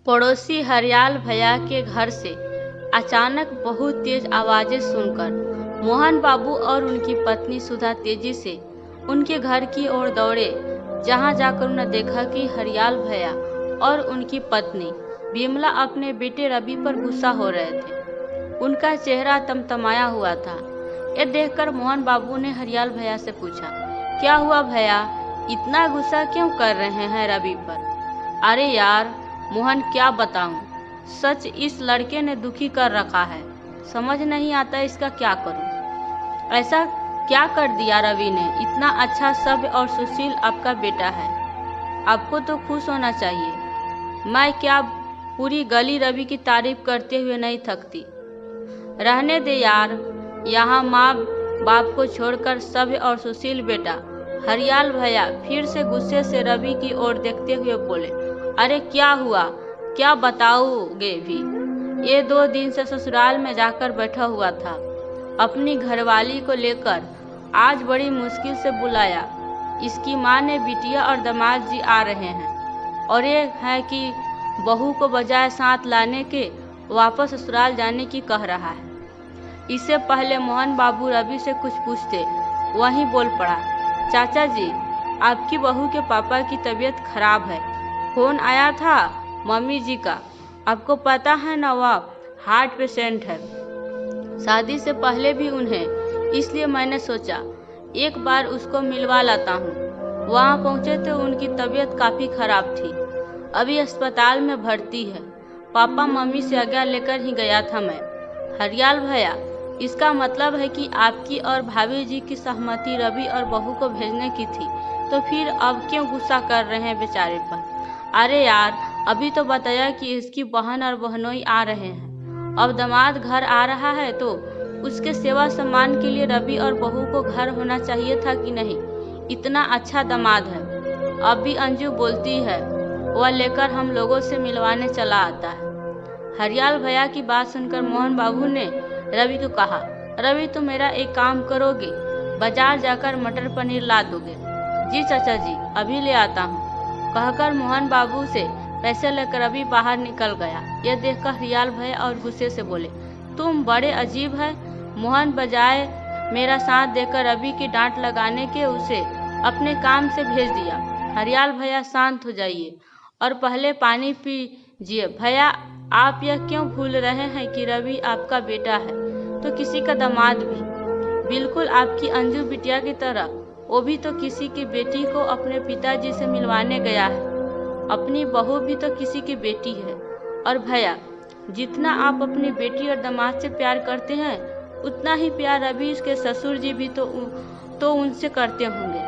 पड़ोसी हरियाल भैया के घर से अचानक बहुत तेज आवाजें सुनकर मोहन बाबू और उनकी पत्नी सुधा तेजी से उनके घर की ओर दौड़े। जहां जाकर उन्होंने देखा कि हरियाल भैया और उनकी पत्नी विमला अपने बेटे रवि पर गुस्सा हो रहे थे। उनका चेहरा तमतमाया हुआ था। यह देखकर मोहन बाबू ने हरियाल भैया से पूछा, क्या हुआ भैया, इतना गुस्सा क्यों कर रहे हैं रवि पर? अरे यार मोहन, क्या बताऊं, सच इस लड़के ने दुखी कर रखा है। समझ नहीं आता इसका क्या करूं। ऐसा क्या कर दिया रवि ने? इतना अच्छा सभ्य और सुशील आपका बेटा है, आपको तो खुश होना चाहिए। मैं क्या पूरी गली रवि की तारीफ करते हुए नहीं थकती। रहने दे यार, यहाँ माँ बाप को छोड़कर सभ्य और सुशील बेटा। हरियाल भैया फिर से गुस्से से रवि की ओर देखते हुए बोले, अरे क्या हुआ, क्या बताओगे भी? ये 2 दिन से ससुराल में जाकर बैठा हुआ था। अपनी घरवाली को लेकर आज बड़ी मुश्किल से बुलाया। इसकी माँ ने बिटिया और दामाद जी आ रहे हैं और ये है कि बहू को बजाय साथ लाने के वापस ससुराल जाने की कह रहा है। इससे पहले मोहन बाबू रवि से कुछ पूछते वहीं बोल पड़ा, चाचा जी, आपकी बहू के पापा की तबीयत खराब है। फोन आया था मम्मी जी का, आपको पता है ना, वह हार्ट पेशेंट है। शादी से पहले भी उन्हें, इसलिए मैंने सोचा एक बार उसको मिलवा लाता हूँ। वहाँ पहुँचे तो उनकी तबीयत काफ़ी खराब थी, अभी अस्पताल में भर्ती है। पापा मम्मी से आज्ञा लेकर ही गया था मैं। हरियाल भैया, इसका मतलब है कि आपकी और भाभी जी की सहमति रवि और बहू को भेजने की थी, तो फिर अब क्यों गुस्सा कर रहे हैं बेचारे पर? अरे यार, अभी तो बताया कि इसकी बहन और बहनोई आ रहे हैं। अब दामाद घर आ रहा है तो उसके सेवा सम्मान के लिए रवि और बहू को घर होना चाहिए था कि नहीं? इतना अच्छा दामाद है। अब भी अंजू बोलती है वह लेकर हम लोगों से मिलवाने चला आता है। हरियाल भैया की बात सुनकर मोहन बाबू ने रवि को कहा, रवि तुम मेरा एक काम करोगे, बाजार जाकर मटर पनीर ला दोगे? जी चाचा जी, अभी ले आता हूँ, कहकर मोहन बाबू से पैसे लेकर रवि बाहर निकल गया। यह देखकर हरियाल भैया और गुस्से से बोले, तुम बड़े अजीब है मोहन, बजाय मेरा साथ देकर रवि की डांट लगाने के उसे अपने काम से भेज दिया। हरियाल भैया शांत हो जाइए और पहले पानी पीजिए। भैया आप यह क्यों भूल रहे हैं कि रवि आपका बेटा है तो किसी का दामाद भी, बिल्कुल आपकी अंजू बिटिया की तरह। वो भी तो किसी की बेटी को अपने पिताजी से मिलवाने गया है। अपनी बहू भी तो किसी की बेटी है। और भैया, जितना आप अपनी बेटी और दामाद से प्यार करते हैं उतना ही प्यार रवि के ससुर जी भी तो उनसे करते होंगे।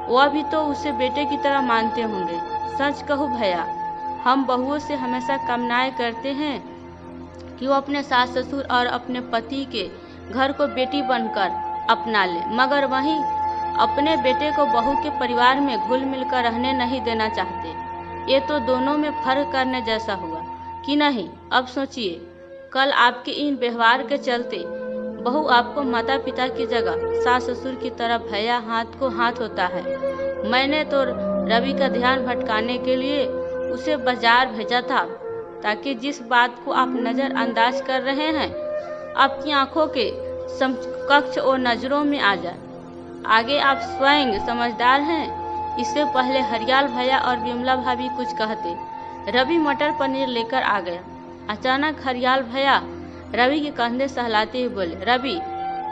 वह भी तो उसे बेटे की तरह मानते होंगे। सच कहूँ भैया, हम बहुओं से हमेशा कामनाएं करते हैं कि वो अपने सास ससुर और अपने पति के घर को बेटी बनकर अपना ले, मगर वहीं अपने बेटे को बहू के परिवार में घुल मिल कर रहने नहीं देना चाहते। ये तो दोनों में फर्क करने जैसा हुआ कि नहीं? अब सोचिए, कल आपके इन व्यवहार के चलते बहू आपको माता पिता की जगह सास ससुर की तरह भैया हाथ को हाथ होता है। मैंने तो रवि का ध्यान भटकाने के लिए उसे बाजार भेजा था ताकि जिस बात को आप नज़रअंदाज कर रहे हैं आपकी आंखों के समकक्ष और नज़रों में आ जाए। आगे आप स्वयं समझदार हैं। इससे पहले हरियाल भैया और विमला भाभी कुछ कहते, रवि मटर पनीर लेकर आ गया। अचानक हरियाल भैया रवि के कंधे सहलाते हुए बोले, रवि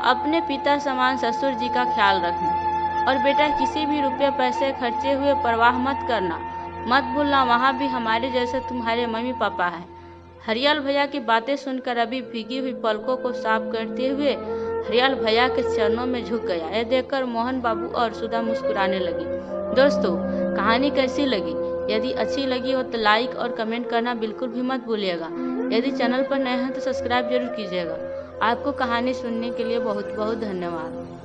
अपने पिता समान ससुर जी का ख्याल रखना और बेटा किसी भी रुपये पैसे खर्चे हुए परवाह मत करना, मत भूलना वहाँ भी हमारे जैसे तुम्हारे मम्मी पापा हैं। हरियाल भैया की बातें सुनकर रवि भीगी हुई पलकों को साफ करते हुए हरियाल भैया के चरणों में झुक गया। यह देखकर मोहन बाबू और सुधा मुस्कुराने लगी। दोस्तों, कहानी कैसी लगी? यदि अच्छी लगी हो तो लाइक और कमेंट करना बिल्कुल भी मत भूलिएगा। यदि चैनल पर नए हैं तो सब्सक्राइब जरूर कीजिएगा। आपको कहानी सुनने के लिए बहुत बहुत धन्यवाद।